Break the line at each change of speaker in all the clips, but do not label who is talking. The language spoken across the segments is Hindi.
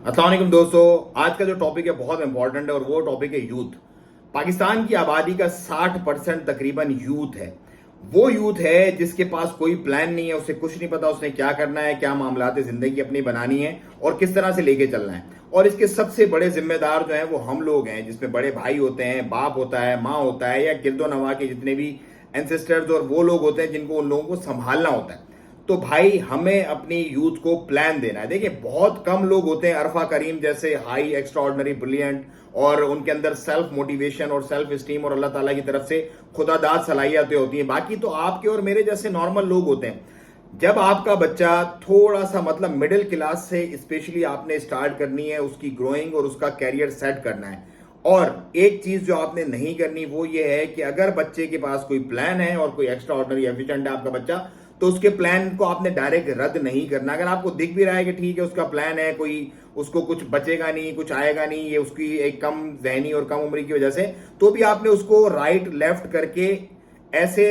अस्सलाम वालेकुम दोस्तों। आज का जो टॉपिक है बहुत इंपॉर्टेंट है और वो टॉपिक है यूथ। पाकिस्तान की आबादी का 60% तकरीबन यूथ है। वो यूथ है जिसके पास कोई प्लान नहीं है, उसे कुछ नहीं पता उसने क्या करना है, क्या मामलात जिंदगी अपनी बनानी है और किस तरह से लेके चलना है। और इसके सबसे बड़े जिम्मेदार जो हैं वो हम लोग हैं, जिसमें बड़े भाई होते हैं, बाप होता है, माँ होता है, या गिरदो नवा के जितने भी एंसेस्टर्स और वो लोग होते हैं जिनको उन लोगों को संभालना होता है। तो भाई हमें अपनी यूथ को प्लान देना है। देखिए बहुत कम लोग होते हैं अरफा करीम जैसे हाई एक्स्ट्राऑर्डिनरी ब्रिलियंट और उनके अंदर सेल्फ मोटिवेशन और सेल्फ स्टीम और अल्लाह ताला की तरफ से खुदादाद सलाहियतें होती हैं। बाकी तो आपके और मेरे जैसे नॉर्मल लोग होते हैं। जब आपका बच्चा थोड़ा सा मतलब मिडिल क्लास से स्पेशली आपने स्टार्ट करनी है उसकी ग्रोइंग और उसका कैरियर सेट करना है। और एक चीज जो आपने नहीं करनी वो ये है कि अगर बच्चे के पास कोई प्लान है और कोई एक्स्ट्रा ऑर्डिनरी एफिशिएंट है आपका बच्चा, तो उसके प्लान को आपने डायरेक्ट रद्द नहीं करना। अगर आपको दिख भी रहा है कि ठीक है उसका प्लान है, कोई उसको कुछ बचेगा नहीं, कुछ आएगा नहीं, ये उसकी एक कम जहनी और कम उम्र की वजह से, तो भी आपने उसको राइट लेफ्ट करके ऐसे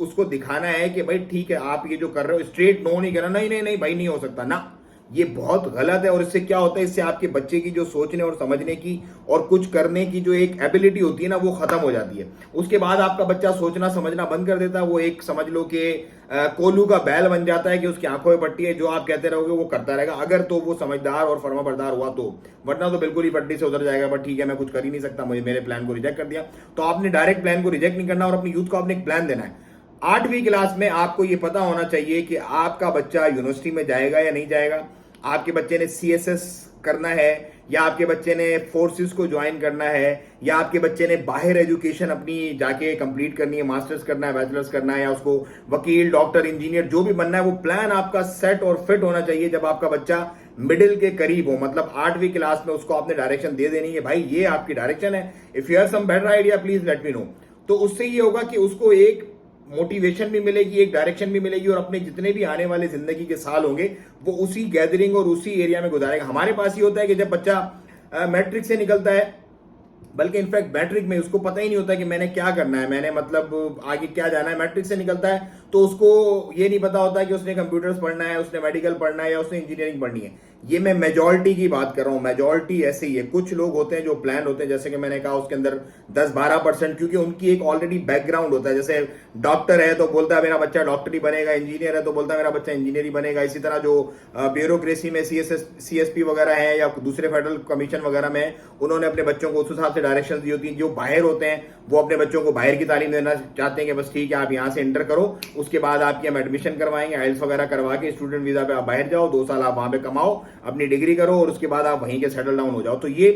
उसको दिखाना है कि भाई ठीक है आप ये जो कर रहे हो, स्ट्रेट नो नहीं करना, नहीं नहीं नहीं भाई नहीं हो सकता ना, ये बहुत गलत है। और इससे क्या होता है, इससे आपके बच्चे की जो सोचने और समझने की और कुछ करने की जो एक एबिलिटी होती है ना वो खत्म हो जाती है। उसके बाद आपका बच्चा सोचना समझना बंद कर देता है। वो एक समझ लो कि कोल्लू का बैल बन जाता है कि उसकी आंखों में पट्टी है, जो आप कहते रहोगे वो करता रहेगा। अगर तो वो समझदार और फर्माबरदार हुआ तो, वरना तो बिल्कुल ही पट्टी से उतर जाएगा। बट ठीक है मैं कुछ कर ही नहीं सकता, मुझे मेरे प्लान को रिजेक्ट कर दिया। तो आपने डायरेक्ट प्लान को रिजेक्ट नहीं करना और अपनी यूथ को आपने एक प्लान देना है। 8वीं क्लास में आपको ये पता होना चाहिए कि आपका बच्चा यूनिवर्सिटी में जाएगा या नहीं जाएगा, आपके बच्चे ने सीएसएस करना है या आपके बच्चे ने फोर्सेस को ज्वाइन करना है, या आपके बच्चे ने बाहर एजुकेशन अपनी जाके कंप्लीट करनी है, मास्टर्स करना है, बैचलर्स करना है, या उसको वकील डॉक्टर इंजीनियर जो भी बनना है। वो प्लान आपका सेट और फिट होना चाहिए जब आपका बच्चा मिडिल के करीब हो, मतलब 8वीं क्लास में उसको आपने डायरेक्शन दे देनी है, भाई ये आपकी डायरेक्शन है, if you have some better idea please let me know. तो उससे ये होगा कि उसको एक मोटिवेशन भी मिलेगी, एक डायरेक्शन भी मिलेगी, और अपने जितने भी आने वाले जिंदगी के साल होंगे वो उसी गैदरिंग और उसी एरिया में गुजारेगा। हमारे पास ही होता है कि जब बच्चा मैट्रिक से निकलता है, बल्कि इनफैक्ट मैट्रिक में उसको पता ही नहीं होता कि मैंने क्या करना है, मैंने मतलब आगे क्या जाना है। मैट्रिक से निकलता है तो उसको ये नहीं पता होता कि उसने कंप्यूटर्स पढ़ना है, उसने मेडिकल पढ़ना है, या उसने इंजीनियरिंग पढ़नी है। ये मैं मेजॉरिटी की बात कर रहा हूं, मेजॉरिटी ऐसे ही है। कुछ लोग होते हैं जो प्लान होते हैं, जैसे कि मैंने कहा उसके अंदर 10-12%, क्योंकि उनकी एक ऑलरेडी बैकग्राउंड होता है। जैसे डॉक्टर है तो बोलता है मेरा बच्चा डॉक्टर ही बनेगा, इंजीनियर है तो बोलता है मेरा बच्चा इंजीनियर ही बनेगा। इसी तरह जो ब्यूरोक्रेसी में सीएसपी वगैरह है या दूसरे फेडरल कमीशन वगैरह में, उन्होंने अपने बच्चों को उस हिसाब से डायरेक्शन दी होती है। जो बाहर होते हैं वो अपने बच्चों को बाहर की तालीम देना चाहते हैं कि बस ठीक है आप यहाँ से इंटर करो, उसके बाद आपकी हम एडमिशन करवाएंगे, आइल्स वगैरह करवा के स्टूडेंट वीजा पे आप बाहर जाओ, 2 साल आप वहां पे कमाओ, अपनी डिग्री करो और उसके बाद आप वहीं के सेटल डाउन हो जाओ। तो ये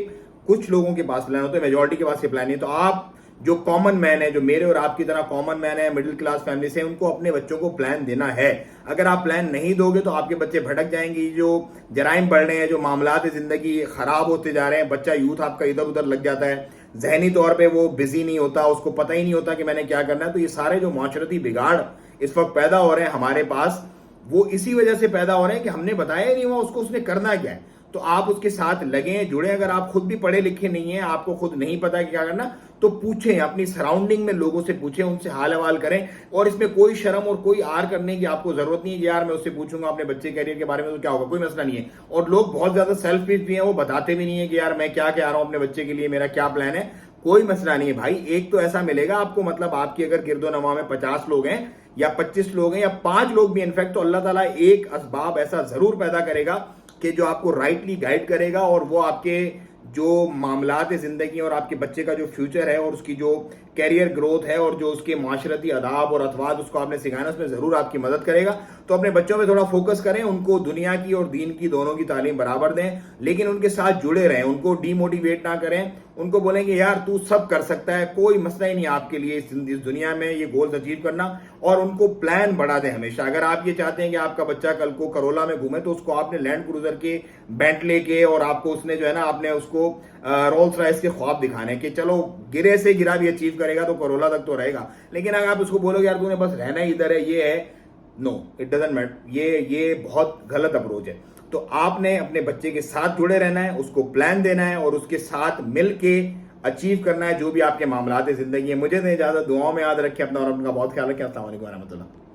कुछ लोगों के पास प्लान होते हैं, मेजोरिटी के पास ये प्लान नहीं। तो आप जो कॉमन मैन है, जो मेरे और आपकी तरह कॉमन मैन है, मिडिल क्लास फैमिली से, उनको अपने बच्चों को प्लान देना है। अगर आप प्लान नहीं दोगे तो आपके बच्चे भटक जाएंगे। जो जराइम बढ़ रहे हैं, जो मामलात जिंदगी खराब होते जा रहे हैं, बच्चा यूथ आपका इधर उधर लग जाता है, जहनी तौर पे वो बिजी नहीं होता, उसको पता ही नहीं होता कि मैंने क्या करना है। तो ये सारे जो माशरती बिगाड़ इस वक्त पैदा हो रहे हैं हमारे पास, वो इसी वजह से पैदा हो रहे हैं कि हमने बताया ही नहीं हुआ उसको उसने करना क्या है। तो आप उसके साथ लगे, जुड़े। अगर आप खुद भी पढ़े लिखे नहीं है, आपको खुद नहीं पता कि क्या करना, तो पूछें, अपनी सराउंडिंग में लोगों से पूछें, उनसे हाल हवाल करें। और इसमें कोई शर्म और कोई आर करने की आपको जरूरत नहीं है कि यार मैं उससे पूछूंगा अपने बच्चे कैरियर के बारे में तो क्या होगा, कोई मसला नहीं है। और लोग बहुत ज्यादा सेल्फिश भी हैं, वो बताते भी नहीं है कि यार मैं क्या कह रहा हूं अपने बच्चे के लिए, मेरा क्या प्लान है। कोई मसला नहीं है भाई, एक तो ऐसा मिलेगा आपको, मतलब आपकी अगर गिरदो नवा में 50 लोग हैं या 25 लोग हैं या 5 लोग भी इनफैक्ट, तो अल्लाह ताला एक असबाब ऐसा जरूर पैदा करेगा कि जो आपको राइटली गाइड करेगा, और वो आपके जो मामलात जिंदगी और आपके बच्चे का जो फ्यूचर है और उसकी जो कैरियर ग्रोथ है और जो उसके माशरती अदाब और अथवाद उसको आपने सिखाना, उसमें जरूर आपकी मदद करेगा। तो अपने बच्चों में थोड़ा फोकस करें, उनको दुनिया की और दीन की दोनों की तालीम बराबर दें, लेकिन उनके साथ जुड़े रहें, उनको डीमोटिवेट ना करें। उनको बोलेंगे यार तू सब कर सकता है, कोई मसला ही नहीं आपके लिए इस दुनिया में ये गोल्स अचीव करना। और उनको प्लान बढ़ा दें हमेशा। अगर आप ये चाहते हैं कि आपका बच्चा कल को करोला में घूमे, तो उसको आपने लैंड क्रूजर के, बेंटले के, और आपको उसने जो है ना आपने उसको रोल्स रॉयस के ख्वाब दिखाने कि चलो गिरे से गिरा भी अचीव करेगा तो करोला तक तो रहेगा। लेकिन अगर आप उसको बोलोगे यार तूने बस रहना ही इधर है, ये है, नो इट डजंट मैटर, ये बहुत गलत अप्रोच है। तो आपने अपने बच्चे के साथ जुड़े रहना है, उसको प्लान देना है और उसके साथ मिलके अचीव करना है जो भी आपके मामलात जिंदगी है। मुझे तो इजाजत, दुआओं में याद रखें अपना और अपना बहुत ख्याल रखें। अस्सलाम वालेकुम रहमतुल्लाह।